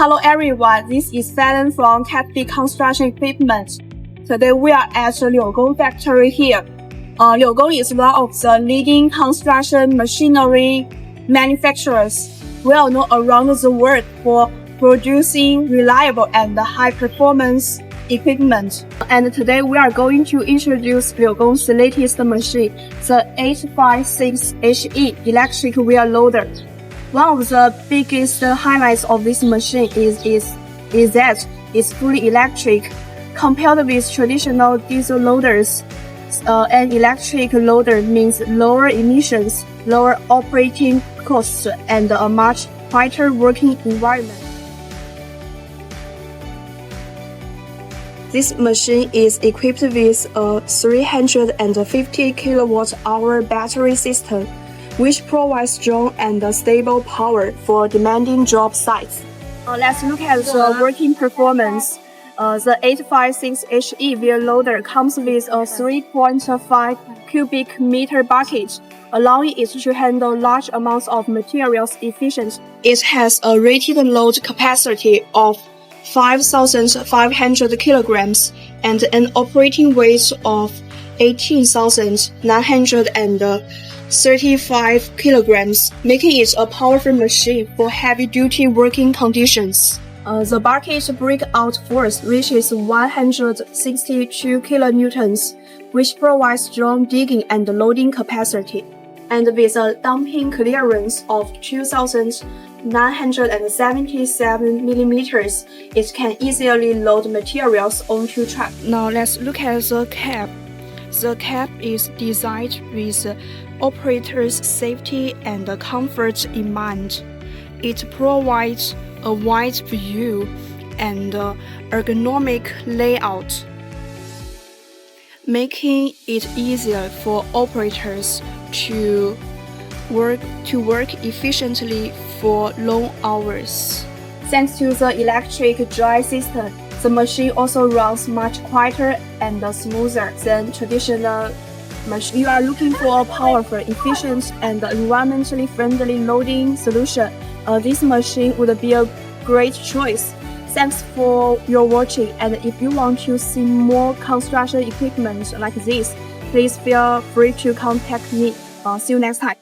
Hello everyone, this is Fallon from Cat Construction Equipment. Today we are at the LIUGONG factory here. LIUGONG is one of the leading construction machinery manufacturers well known around the world for producing reliable and high-performance equipment. And today we are going to introduce LIUGONG's latest machine, the 856HE electric wheel loader. One of the biggest highlights of this machine is that it's fully electric. Compared with traditional diesel loaders, an electric loader means lower emissions, lower operating costs, and a much quieter working environment. This machine is equipped with a 350 kWh battery system, which provides strong and stable power for demanding job sites. Let's look at the working performance. The 856HE wheel loader comes with a 3.5 cubic meter bucket, allowing it to handle large amounts of materials efficiently. It has a rated load capacity of 5,500 kilograms and an operating weight of 18,935 kilograms, making it a powerful machine for heavy-duty working conditions. The bucket breakout force reaches 162 kilonewtons, which provides strong digging and loading capacity. And with a dumping clearance of 2,977 millimeters, it can easily load materials onto trucks. Now let's look at the cab. The cab is designed with operators' safety and comfort in mind. It provides a wide view and ergonomic layout, making it easier for operators to work efficiently for long hours. Thanks to the electric drive system, the machine also runs much quieter and smoother than traditional machines. You are looking for a powerful, efficient, and environmentally friendly loading solution. This machine would be a great choice. Thanks for your watching, and if you want to see more construction equipment like this, please feel free to contact me. See you next time.